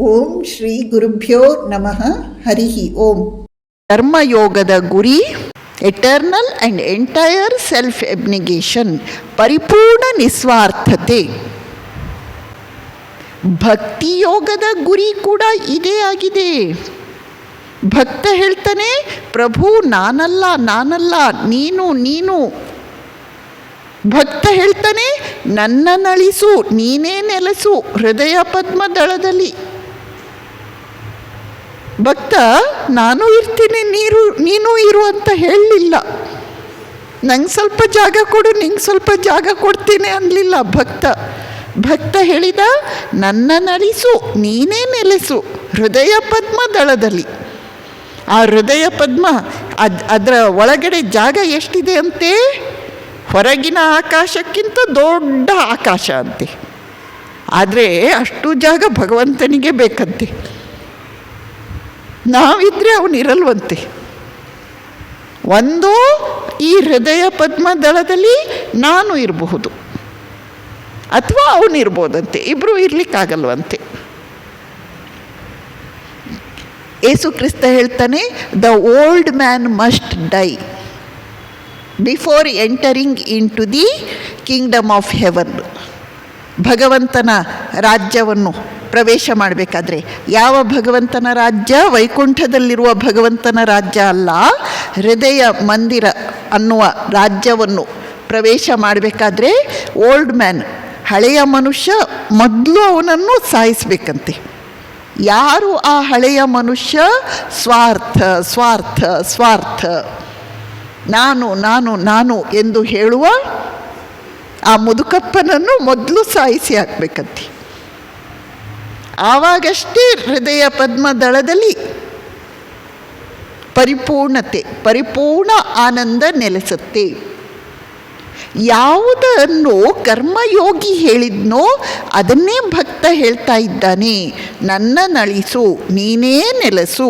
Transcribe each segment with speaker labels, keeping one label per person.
Speaker 1: ಓಂ ಶ್ರೀ ಗುರುಭ್ಯೋ ನಮಃ. ಹರಿ ಓಂ.
Speaker 2: ಕರ್ಮಯೋಗದ ಗುರಿ ಎಟರ್ನಲ್ ಆ್ಯಂಡ್ ಎಂಟೈರ್ ಸೆಲ್ಫ್ ಎಬ್ನಿಗೇಷನ್, ಪರಿಪೂರ್ಣ ನಿಸ್ವಾರ್ಥತೆ. ಭಕ್ತಿಯೋಗದ ಗುರಿ ಕೂಡ ಇದೇ ಆಗಿದೆ. ಭಕ್ತ ಹೇಳ್ತಾನೆ, ಪ್ರಭು ನಾನಲ್ಲ ನೀನು. ಭಕ್ತ ಹೇಳ್ತಾನೆ, ನನ್ನನಳಿಸು, ನೀನೇ ನೆಲೆಸು ಹೃದಯ ಪದ್ಮದಳದಲ್ಲಿ. ಭಕ್ತ ನಾನು ಇರ್ತೀನಿ, ನೀನು ಇರು ಅಂತ ಹೇಳಲಿಲ್ಲ. ನಂಗೆ ಸ್ವಲ್ಪ ಜಾಗ ಕೊಡು, ನಿಂಗೆ ಸ್ವಲ್ಪ ಜಾಗ ಕೊಡ್ತೀನಿ ಅನ್ನಲಿಲ್ಲ ಭಕ್ತ ಹೇಳಿದ, ನನ್ನನಳಿಸು, ನೀನೇ ನೆಲೆಸು ಹೃದಯ ಪದ್ಮದಳದಲ್ಲಿ. ಆ ಹೃದಯ ಪದ್ಮ ಅದರ ಒಳಗಡೆ ಜಾಗ ಎಷ್ಟಿದೆ ಅಂತೆ? ಹೊರಗಿನ ಆಕಾಶಕ್ಕಿಂತ ದೊಡ್ಡ ಆಕಾಶ ಅಂತೆ. ಆದರೆ ಅಷ್ಟು ಜಾಗ ಭಗವಂತನಿಗೆ ಬೇಕಂತೆ. ನಾವಿದ್ರೆ ಅವನಿರಲ್ವಂತೆ. ಒಂದು ಈ ಹೃದಯ ಪದ್ಮದಳದಲ್ಲಿ ನಾನು ಇರಬಹುದು, ಅಥವಾ ಅವನಿರ್ಬೋದಂತೆ, ಇಬ್ಬರು ಇರಲಿಕ್ಕಾಗಲ್ವಂತೆ. ಯೇಸು ಕ್ರಿಸ್ತ ಹೇಳ್ತಾನೆ, the old man must die before entering into the kingdom of heaven. ಭಗವಂತನ ರಾಜ್ಯವನ್ನು ಪ್ರವೇಶ ಮಾಡಬೇಕಾದ್ರೆ, ಯಾವ ಭಗವಂತನ ರಾಜ್ಯ? ವೈಕುಂಠದಲ್ಲಿರುವ ಭಗವಂತನ ರಾಜ್ಯ ಅಲ್ಲ, ಹೃದಯ ಮಂದಿರ ಅನ್ನುವ ರಾಜ್ಯವನ್ನು ಪ್ರವೇಶ ಮಾಡಬೇಕಾದ್ರೆ ಓಲ್ಡ್ ಮ್ಯಾನ್, ಹಳೆಯ ಮನುಷ್ಯ ಮೊದಲು ಅವನನ್ನು ಸಾಯಿಸಬೇಕಂತೆ. ಯಾರು ಆ ಹಳೆಯ ಮನುಷ್ಯ? ಸ್ವಾರ್ಥ, ನಾನು ಎಂದು ಹೇಳುವ ಆ ಮುದುಕಪ್ಪನನ್ನು ಮೊದಲು ಸಾಯಿಸಿ ಹಾಕಬೇಕಂತೆ. ಆವಾಗಷ್ಟೇ ಹೃದಯ ಪದ್ಮದಳದಲ್ಲಿ ಪರಿಪೂರ್ಣ ಆನಂದ ನೆಲೆಸುತ್ತೆ. ಯಾವುದನ್ನು ಕರ್ಮಯೋಗಿ ಹೇಳಿದ್ನೋ ಅದನ್ನೇ ಭಕ್ತ ಹೇಳ್ತಾ ಇದ್ದಾನೆ, ನನ್ನನಳಿಸು, ನೀನೇ ನೆಲೆಸು.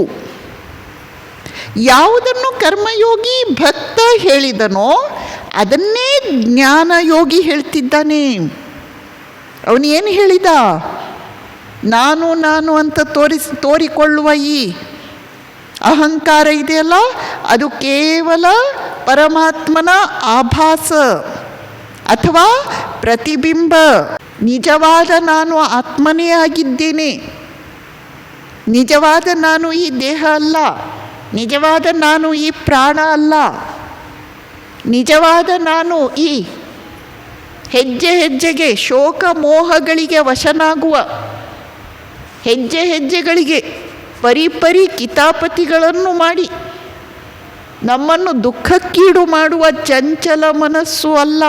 Speaker 2: ಯಾವುದನ್ನು ಕರ್ಮಯೋಗಿ ಭಕ್ತ ಹೇಳಿದನೋ ಅದನ್ನೇ ಜ್ಞಾನಯೋಗಿ ಹೇಳ್ತಿದ್ದಾನೆ. ಅವನು ಏನು ಹೇಳಿದ? ನಾನು ಅಂತ ತೋರಿಕೊಳ್ಳುವ ಈ ಅಹಂಕಾರ ಇದೆಯಲ್ಲ, ಅದು ಕೇವಲ ಪರಮಾತ್ಮನ ಆಭಾಸ ಅಥವಾ ಪ್ರತಿಬಿಂಬ. ನಿಜವಾದ ನಾನು ಆತ್ಮನೇ ಆಗಿದ್ದೇನೆ. ನಿಜವಾದ ನಾನು ಈ ದೇಹ ಅಲ್ಲ, ನಿಜವಾದ ನಾನು ಈ ಪ್ರಾಣ ಅಲ್ಲ, ನಿಜವಾದ ನಾನು ಈ ಹೆಜ್ಜೆಗೆ ಶೋಕ ಮೋಹಗಳಿಗೆ ವಶನಾಗುವ, ಹೆಜ್ಜೆಗಳಿಗೆ ಪರಿ ಕಿತಾಪತಿಗಳನ್ನು ಮಾಡಿ ನಮ್ಮನ್ನು ದುಃಖಕ್ಕೀಡು ಮಾಡುವ ಚಂಚಲ ಮನಸ್ಸು ಅಲ್ಲ.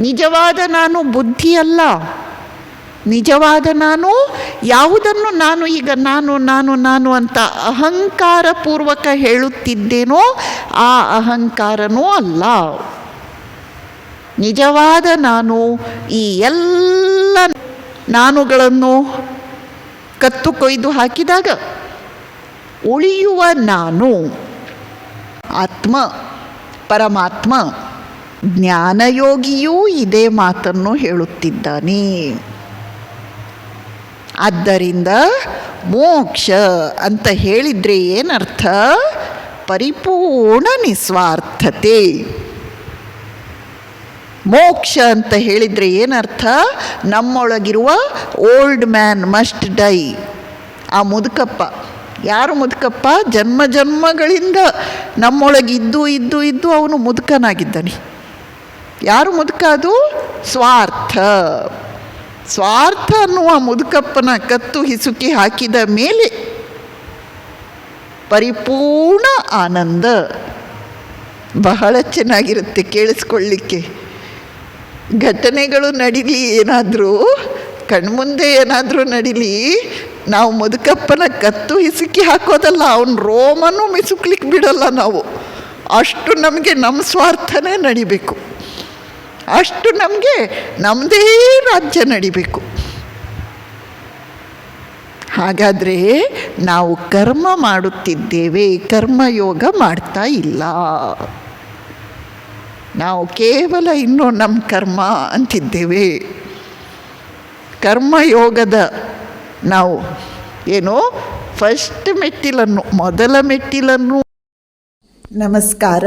Speaker 2: ನಿಜವಾದ ನಾನು ಬುದ್ಧಿ ಅಲ್ಲ. ನಿಜವಾದ ನಾನು ಯಾವುದನ್ನು ನಾನು ಈಗ ನಾನು ಅಂತ ಅಹಂಕಾರಪೂರ್ವಕ ಹೇಳುತ್ತಿದ್ದೇನೋ ಆ ಅಹಂಕಾರನೂ ಅಲ್ಲ. ನಿಜವಾದ ನಾನು ಈ ಎಲ್ಲ ನಾನುಗಳನ್ನು ಕತ್ತು ಕೊಯ್ದು ಹಾಕಿದಾಗ ಉಳಿಯುವ ನಾನು ಆತ್ಮ, ಪರಮಾತ್ಮ. ಜ್ಞಾನಯೋಗಿಯೂ ಇದೇ ಮಾತನ್ನು ಹೇಳುತ್ತಿದ್ದಾನೆ. ಆದ್ದರಿಂದ ಮೋಕ್ಷ ಅಂತ ಹೇಳಿದರೆ ಏನರ್ಥ? ಪರಿಪೂರ್ಣ ನಿಸ್ವಾರ್ಥತೆ. ಮೋಕ್ಷ ಅಂತ ಹೇಳಿದರೆ ಏನರ್ಥ? ನಮ್ಮೊಳಗಿರುವ ಓಲ್ಡ್ ಮ್ಯಾನ್ ಮಸ್ಟ್ ಡೈ. ಆ ಮುದುಕಪ್ಪ, ಯಾರು ಮುದುಕಪ್ಪ? ಜನ್ಮಗಳಿಂದ ನಮ್ಮೊಳಗಿದ್ದು ಅವನು ಮುದುಕನಾಗಿದ್ದಾನೆ. ಯಾರು ಮುದುಕ? ಅದು ಸ್ವಾರ್ಥ ಅನ್ನುವ ಮುದುಕಪ್ಪನ ಕತ್ತು ಹಿಸುಕಿ ಹಾಕಿದ ಮೇಲೆ ಪರಿಪೂರ್ಣ ಆನಂದ. ಬಹಳ ಚೆನ್ನಾಗಿರುತ್ತೆ ಕೇಳಿಸ್ಕೊಳ್ಳಿಕ್ಕೆ. ಘಟನೆಗಳು ನಡೀಲಿ, ಏನಾದರೂ ಕಣ್ಮುಂದೆ ಏನಾದರೂ ನಡೀಲಿ, ನಾವು ಮುದುಕಪ್ಪನ ಕತ್ತು ಹಿಸುಕಿ ಹಾಕೋದಲ್ಲ, ಅವನ ರೋಮನೂ ಮಿಸುಕ್ಲಿಕ್ಕೆ ಬಿಡಲ್ಲ ನಾವು. ಅಷ್ಟು ನಮಗೆ ನಮ್ಮ ಸ್ವಾರ್ಥನೇ ನಡಿಬೇಕು, ಅಷ್ಟು ನಮಗೆ ನಮ್ಮದೇ ರಾಜ್ಯ ನಡಿಬೇಕು. ಹಾಗಾದರೆ ನಾವು ಕರ್ಮ ಮಾಡುತ್ತಿದ್ದೇವೆ, ಕರ್ಮಯೋಗ ಮಾಡ್ತಾ ಇಲ್ಲ. ನಾವು ಕೇವಲ ಇನ್ನೂ ನಮ್ಮ ಕರ್ಮ ಅಂತಿದ್ದೇವೆ. ಕರ್ಮಯೋಗದ ನಾವು ಏನು ಫಸ್ಟ್ ಮೆಟ್ಟಿಲನ್ನು ಮೊದಲ ಮೆಟ್ಟಿಲನ್ನು
Speaker 1: ನಮಸ್ಕಾರ.